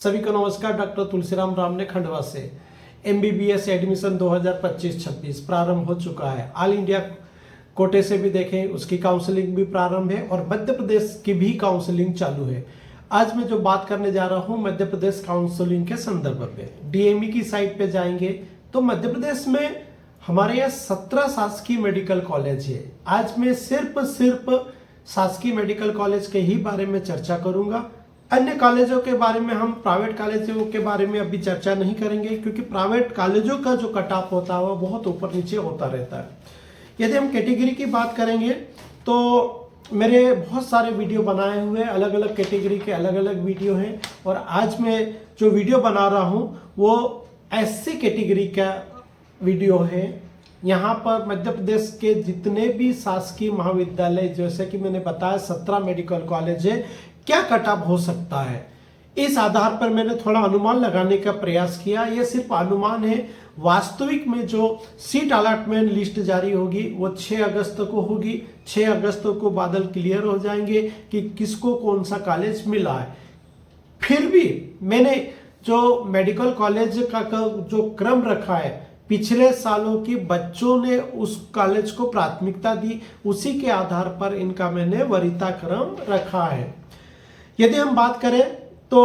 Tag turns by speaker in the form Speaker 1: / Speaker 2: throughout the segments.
Speaker 1: सभी को नमस्कार। डॉक्टर तुलसीराम रामने खंडवा से MBBS एडमिशन 2025-26 प्रारंभ हो चुका है। ऑल इंडिया कोटे से भी देखें, उसकी काउंसलिंग भी प्रारंभ है और मध्य प्रदेश की भी काउंसलिंग चालू है। आज मैं जो बात करने जा रहा हूं मध्य प्रदेश काउंसलिंग के संदर्भ में, DME की साइट पे जाएंगे तो मध्य प्रदेश में हमारे यहाँ 17 शासकीय मेडिकल कॉलेज है। आज मैं सिर्फ शासकीय मेडिकल कॉलेज के ही बारे में चर्चा करूंगा। अन्य कॉलेजों के बारे में, हम प्राइवेट कॉलेजों के बारे में अभी चर्चा नहीं करेंगे, क्योंकि प्राइवेट कॉलेजों का जो कट ऑफ होता है वो बहुत ऊपर नीचे होता रहता है। यदि हम कैटेगरी की बात करेंगे तो मेरे बहुत सारे वीडियो बनाए हुए, अलग अलग कैटेगरी के अलग अलग वीडियो हैं, और आज मैं जो वीडियो बना रहा हूं वो SC कैटेगरी का वीडियो है। यहाँ पर मध्य प्रदेश के जितने भी शासकीय महाविद्यालय, जैसे कि मैंने बताया 17 मेडिकल कॉलेज है, क्या कट ऑफ हो सकता है, इस आधार पर मैंने थोड़ा अनुमान लगाने का प्रयास किया। यह सिर्फ अनुमान है। वास्तविक में जो सीट अलॉटमेंट लिस्ट जारी होगी वो 6 अगस्त को होगी। 6 अगस्त को बादल क्लियर हो जाएंगे कि किसको कौन सा कॉलेज मिला है। फिर भी मैंने जो मेडिकल कॉलेज का जो क्रम रखा है, पिछले सालों की बच्चों ने उस कॉलेज को प्राथमिकता दी, उसी के आधार पर इनका मैंने वरीयता क्रम रखा है। यदि हम बात करें तो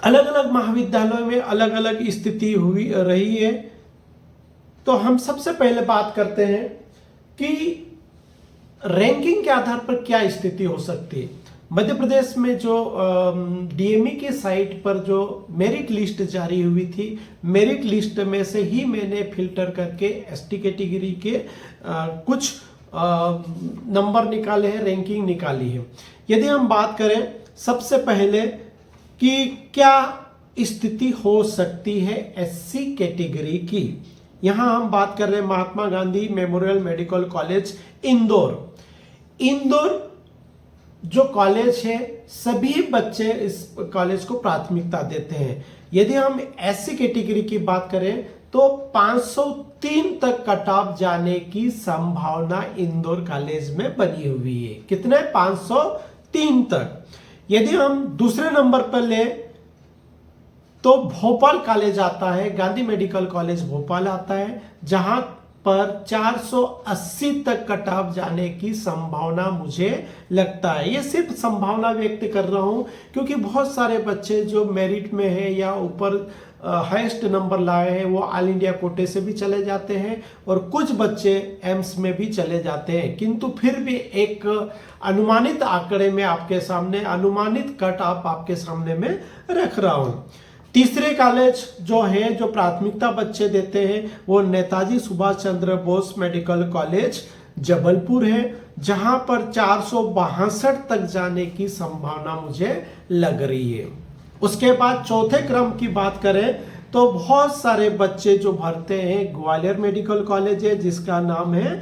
Speaker 1: अलग अलग महाविद्यालयों में अलग अलग स्थिति हुई रही है। तो हम सबसे पहले बात करते हैं कि रैंकिंग के आधार पर क्या स्थिति हो सकती है। मध्य प्रदेश में जो DME के साइट पर जो मेरिट लिस्ट जारी हुई थी, मेरिट लिस्ट में से ही मैंने फिल्टर करके ST कैटेगरी के कुछ नंबर निकाले हैं, रैंकिंग निकाली है। यदि हम बात करें सबसे पहले कि क्या स्थिति हो सकती है SC कैटेगरी की, यहां हम बात कर रहे हैं Mahatma Gandhi memorial medical college Indore. Indore जो कॉलेज है, सभी बच्चे इस कॉलेज को प्राथमिकता देते हैं। यदि हम SC कैटेगरी की बात करें तो 503 तक कट ऑफ जाने की संभावना इंदौर कॉलेज में बनी हुई है। कितने? 503 तक। यदि हम दूसरे नंबर पर ले तो भोपाल कॉलेज आता है, गांधी मेडिकल कॉलेज भोपाल आता है, जहां पर 480 तक कट ऑफ जाने की संभावना मुझे लगता है। ये सिर्फ संभावना व्यक्त कर रहा हूं, क्योंकि बहुत सारे बच्चे जो मेरिट में है या ऊपर हाईएस्ट नंबर लाए हैं वो ऑल इंडिया कोटे से भी चले जाते हैं, और कुछ बच्चे एम्स में भी चले जाते हैं। किंतु फिर भी एक अनुमानित आंकड़े में आपके सामने, अनुमानित कट ऑफ आपके सामने में रख रहा हूं। तीसरे कॉलेज जो है, जो प्राथमिकता बच्चे देते हैं, वो नेताजी सुभाष चंद्र बोस मेडिकल कॉलेज जबलपुर है, जहां पर 462 तक जाने की संभावना मुझे लग रही है। उसके बाद चौथे क्रम की बात करें तो बहुत सारे बच्चे जो भरते हैं, ग्वालियर मेडिकल कॉलेज है जिसका नाम है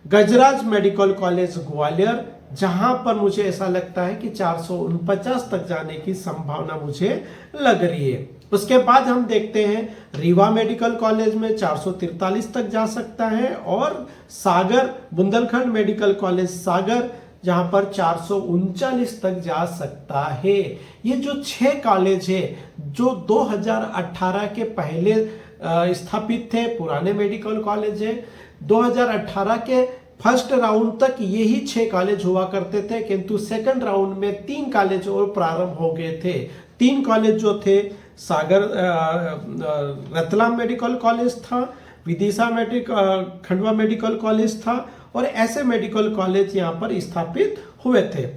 Speaker 1: गजराज मेडिकल कॉलेज ग्वालियर, जहां पर मुझे ऐसा लगता है कि 449 तक जाने की संभावना मुझे लग रही है। उसके बाद हम देखते हैं रीवा मेडिकल कॉलेज में 443 तक जा सकता है, और सागर बुंदेलखंड मेडिकल कॉलेज सागर, जहां पर 439 तक जा सकता है। ये जो 6 कॉलेज है जो 2018 के पहले स्थापित थे, पुराने मेडिकल कॉलेज है। 2018 के फर्स्ट राउंड तक यही 6 कॉलेज हुआ करते थे, किंतु सेकंड राउंड में 3 कॉलेज और प्रारंभ हो गए थे। 3 कॉलेज जो थे, सागर रतलाम मेडिकल कॉलेज था, विदिशा खंडवा मेडिकल कॉलेज था, और ऐसे मेडिकल कॉलेज यहाँ पर स्थापित हुए थे।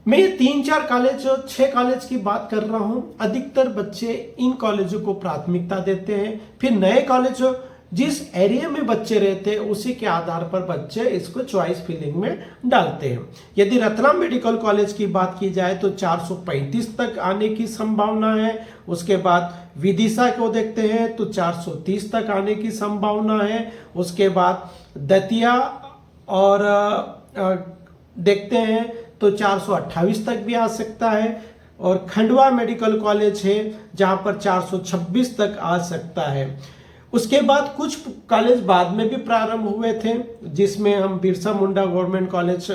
Speaker 1: मैं ये 3-4 कॉलेज, 6 कॉलेज की बात कर रहा हूँ। अधिकतर बच्चे इन कॉलेजों को प्राथमिकता देते हैं। फिर नए कॉलेज जिस एरिया में बच्चे रहते हैं उसी के आधार पर बच्चे इसको चॉइस फिलिंग में डालते हैं। यदि रतलाम मेडिकल कॉलेज की बात की जाए तो 435 तक आने की संभावना है। उसके बाद विदिशा को देखते हैं तो 430 तक आने की संभावना है। उसके बाद दतिया और देखते हैं तो 428 तक भी आ सकता है, और खंडवा मेडिकल कॉलेज है जहां पर 426 तक आ सकता है। उसके बाद कुछ कॉलेज बाद में भी प्रारंभ हुए थे, जिसमें हम बिरसा मुंडा गवर्नमेंट कॉलेज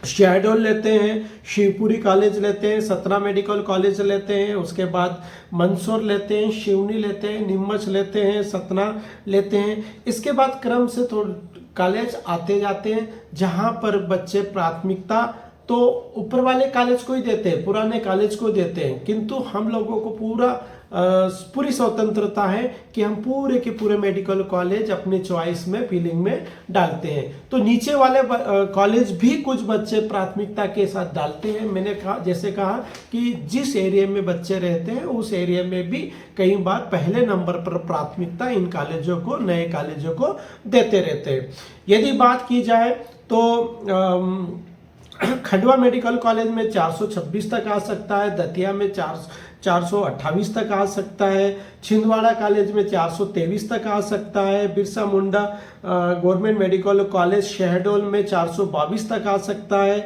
Speaker 1: शहडोल लेते हैं, शिवपुरी कॉलेज लेते हैं, सतना मेडिकल कॉलेज लेते हैं, उसके बाद मंदसौर लेते हैं, शिवनी लेते हैं, नीमच लेते हैं, सतना लेते हैं। इसके बाद क्रम से थोड़े कॉलेज आते जाते हैं जहां पर बच्चे प्राथमिकता तो ऊपर वाले कॉलेज को ही देते हैं, पुराने कॉलेज को देते हैं, किंतु हम लोगों को पूरी स्वतंत्रता है कि हम पूरे के पूरे मेडिकल कॉलेज अपने चॉइस में फीलिंग में डालते हैं। तो नीचे वाले कॉलेज भी कुछ बच्चे प्राथमिकता के साथ डालते हैं। मैंने कहा कि जिस एरिया में बच्चे रहते हैं उस एरिया में भी कई बार पहले नंबर पर प्राथमिकता इन कॉलेजों को, नए कॉलेजों को देते रहते हैं। यदि बात की जाए तो खंडवा मेडिकल कॉलेज में 426 तक आ सकता है, दतिया में 428 तक आ सकता है, छिंदवाड़ा कॉलेज में 423 तक आ सकता है, Birsa Munda government medical college Shahdol में 422 तक आ सकता है,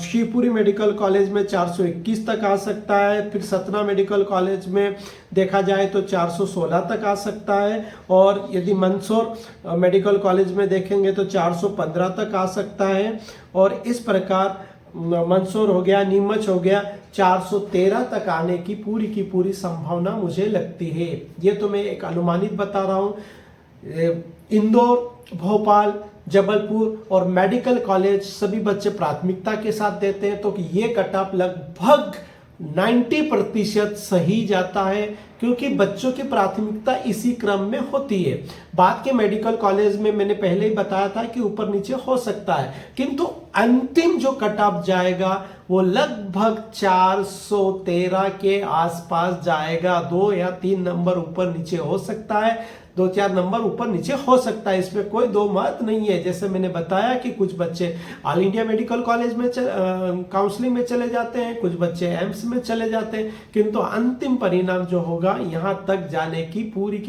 Speaker 1: शिवपुरी मेडिकल कॉलेज में 421 तक आ सकता है, फिर सतना मेडिकल कॉलेज में देखा जाए तो 416 तक आ सकता है, और यदि मंदसौर मेडिकल कॉलेज में देखेंगे तो 415 तक आ सकता है, और इस प्रकार मंदसौर हो गया, नीमच हो गया, 413 तक आने की पूरी संभावना मुझे लगती है। ये तो मैं एक अनुमानित बता रहा हूँ। इंदौर, भोपाल, जबलपुर और मेडिकल कॉलेज सभी बच्चे प्राथमिकता के साथ देते हैं, तो ये कट ऑफ लगभग 90% सही जाता है, क्योंकि बच्चों की प्राथमिकता इसी क्रम में होती है। बाद के मेडिकल कॉलेज में मैंने पहले ही बताया था कि ऊपर नीचे हो सकता है, किंतु अंतिम जो कट ऑफ जाएगा वो लगभग 413 के आसपास जाएगा। 2 या 3 नंबर ऊपर नीचे हो सकता है, 2-4 नंबर ऊपर नीचे हो सकता है, इसमें कोई दो मत नहीं है। जैसे मैंने बताया कि कुछ बच्चे ऑल इंडिया मेडिकल कॉलेज में काउंसलिंग में चले जाते हैं, कुछ बच्चे एम्स में चले जाते हैं, किंतु अंतिम परिणाम जो होगा यहां तक जाने की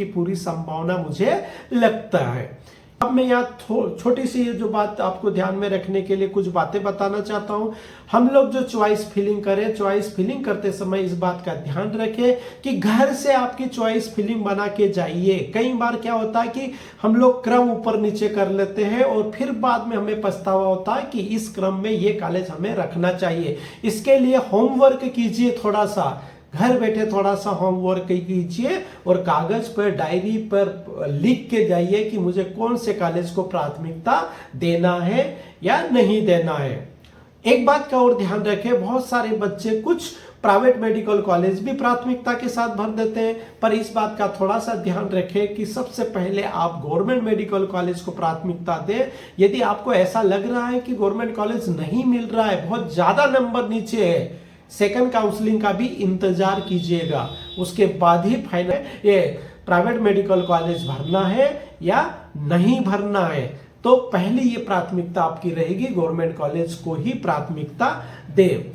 Speaker 1: पूरी संभावना मुझे लगता है। अब मैं यहाँ छोटी सी जो बात आपको ध्यान में रखने के लिए कुछ बातें बताना चाहता हूँ। हम लोग जो चॉइस फिलिंग करें, चॉइस फिलिंग करते समय इस बात का ध्यान रखें कि घर से आपकी चॉइस फिलिंग बना के जाइए। कई बार क्या होता है कि हम लोग क्रम ऊपर नीचे कर लेते हैं और फिर बाद में हमें पछतावा होता है कि इस क्रम में ये कॉलेज हमें रखना चाहिए। इसके लिए होमवर्क कीजिए, थोड़ा सा घर बैठे थोड़ा सा होमवर्क कीजिए और कागज पर, डायरी पर लिख के जाइए कि मुझे कौन से कॉलेज को प्राथमिकता देना है या नहीं देना है। एक बात का और ध्यान रखें, बहुत सारे बच्चे कुछ प्राइवेट मेडिकल कॉलेज भी प्राथमिकता के साथ भर देते हैं, पर इस बात का थोड़ा सा ध्यान रखें कि सबसे पहले आप गवर्नमेंट मेडिकल कॉलेज को प्राथमिकता दें। यदि आपको ऐसा लग रहा है कि गवर्नमेंट कॉलेज नहीं मिल रहा है, बहुत ज्यादा नंबर नीचे है, सेकंड काउंसलिंग का भी इंतजार कीजिएगा, उसके बाद ही फाइनल ये प्राइवेट मेडिकल कॉलेज भरना है या नहीं भरना है। तो पहली ये प्राथमिकता आपकी रहेगी गवर्नमेंट कॉलेज को ही प्राथमिकता दे।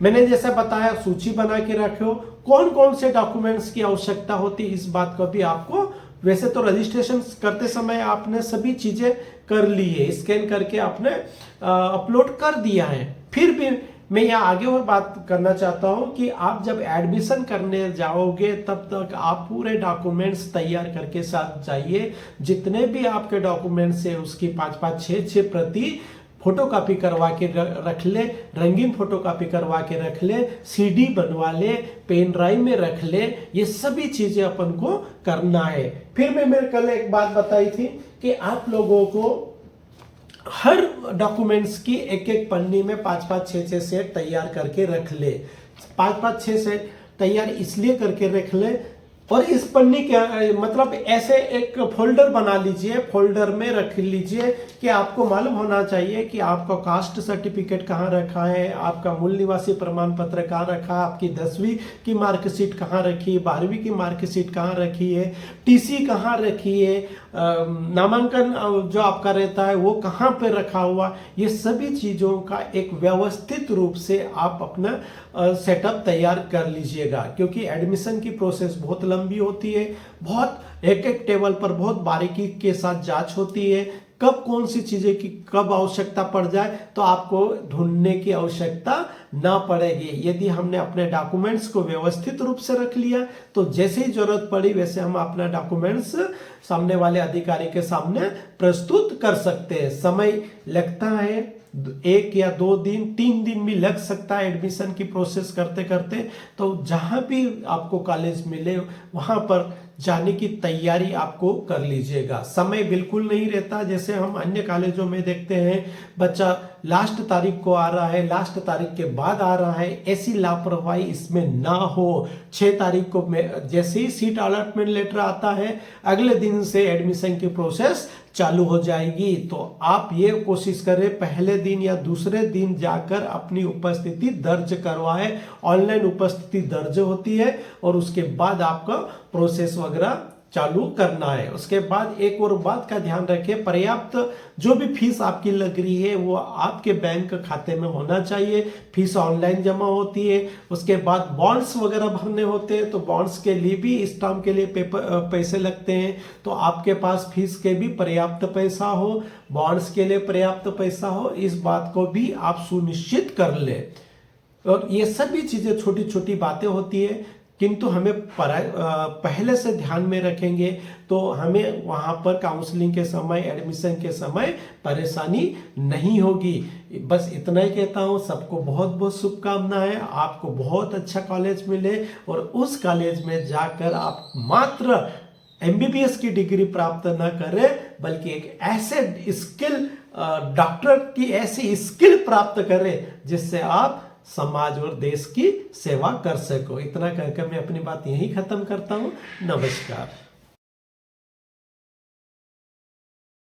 Speaker 1: मैंने जैसा बताया, सूची बना के रखो, कौन कौन से डॉक्यूमेंट्स की आवश्यकता होती है, इस बात को भी आपको, वैसे तो रजिस्ट्रेशन करते समय आपने सभी चीजें कर ली है, स्कैन करके आपने अपलोड कर दिया है। फिर भी मैं यहाँ आगे और बात करना चाहता हूँ कि आप जब एडमिशन करने जाओगे तब तक आप पूरे डॉक्यूमेंट्स तैयार करके साथ जाइए। जितने भी आपके डॉक्यूमेंट्स है उसकी 5-5, 6-6 प्रति फोटोकॉपी करवा के रख ले, रंगीन फोटोकॉपी करवा के रख ले, सीडी बनवा ले, पेन ड्राइव में रख ले, ये सभी चीजें अपन को करना है। फिर मैं मेरे कल एक बात बताई थी कि आप लोगों को हर डॉक्यूमेंट्स की एक एक पन्नी में 5-5, 6-6 सेट तैयार करके रख ले। 5-5, 6 सेट तैयार इसलिए करके रख ले, और इस पन्नी के मतलब ऐसे एक फोल्डर बना लीजिए, फोल्डर में रख लीजिए कि आपको मालूम होना चाहिए कि आपका कास्ट सर्टिफिकेट कहाँ रखा है, आपका मूल निवासी प्रमाण पत्र कहाँ रखा है, आपकी 10वीं की मार्कशीट कहाँ रखी है, 12वीं की मार्कशीट कहाँ रखी है, टीसी कहाँ रखी है, नामांकन जो आपका रहता है वो कहाँ पे रखा हुआ। ये सभी चीज़ों का एक व्यवस्थित रूप से आप अपना सेटअप तैयार कर लीजिएगा, क्योंकि एडमिशन की प्रोसेस बहुत लंबी होती है, बहुत एक एक टेबल पर बहुत बारीकी के साथ जांच होती है, कब कौन सी चीजें की कब आवश्यकता पड़ जाए तो आपको ढूंढने की आवश्यकता ना पड़ेगी। यदि हमने अपने डॉक्यूमेंट्स को व्यवस्थित रूप से रख लिया तो जैसे ही जरूरत पड़ी वैसे हम अपना डॉक्यूमेंट्स सामने वाले अधिकारी के सामने प्रस्तुत कर सकते हैं। समय लगता है, 1 या 2 दिन 3 दिन भी लग सकता है एडमिशन की प्रोसेस करते करते। तो जहां भी आपको कॉलेज मिले वहां पर जाने की तैयारी आपको कर लीजिएगा। समय बिल्कुल नहीं रहता, जैसे हम अन्य कॉलेजों में देखते हैं बच्चा लास्ट तारीख को आ रहा है, लास्ट तारीख के बाद आ रहा है, ऐसी लापरवाही इसमें ना हो। 6 तारीख को जैसे ही सीट अलॉटमेंट लेटर आता है अगले दिन से एडमिशन की प्रोसेस चालू हो जाएगी। तो आप ये कोशिश करें पहले दिन या दूसरे दिन जाकर अपनी उपस्थिति दर्ज करवाएं। ऑनलाइन उपस्थिति दर्ज होती है और उसके बाद आपका प्रोसेस वगैरह चालू करना है। उसके बाद एक और बात का ध्यान रखें, पर्याप्त जो भी फीस आपकी लग रही है वो आपके बैंक खाते में होना चाहिए। फीस ऑनलाइन जमा होती है। उसके बाद बॉन्ड्स वगैरह भरने होते हैं, तो बॉन्ड्स के लिए भी स्टाम्प के लिए पैसे लगते हैं। तो आपके पास फीस के भी पर्याप्त पैसा हो, बॉन्ड्स के लिए पर्याप्त पैसा हो, इस बात को भी आप सुनिश्चित कर ले। और ये सभी चीजें छोटी छोटी बातें होती है, किंतु हमें पहले से ध्यान में रखेंगे तो हमें वहां पर काउंसलिंग के समय, एडमिशन के समय परेशानी नहीं होगी। बस इतना ही कहता हूं, सबको बहुत बहुत शुभकामनाएं। आपको बहुत अच्छा कॉलेज मिले और उस कॉलेज में जाकर आप मात्र MBBS की डिग्री प्राप्त न करें बल्कि एक ऐसे स्किल डॉक्टर की ऐसी स्किल प्राप्त करें जिससे आप समाज और देश की सेवा कर सको। इतना कहकर मैं अपनी बात यहीं खत्म करता हूं। नमस्कार।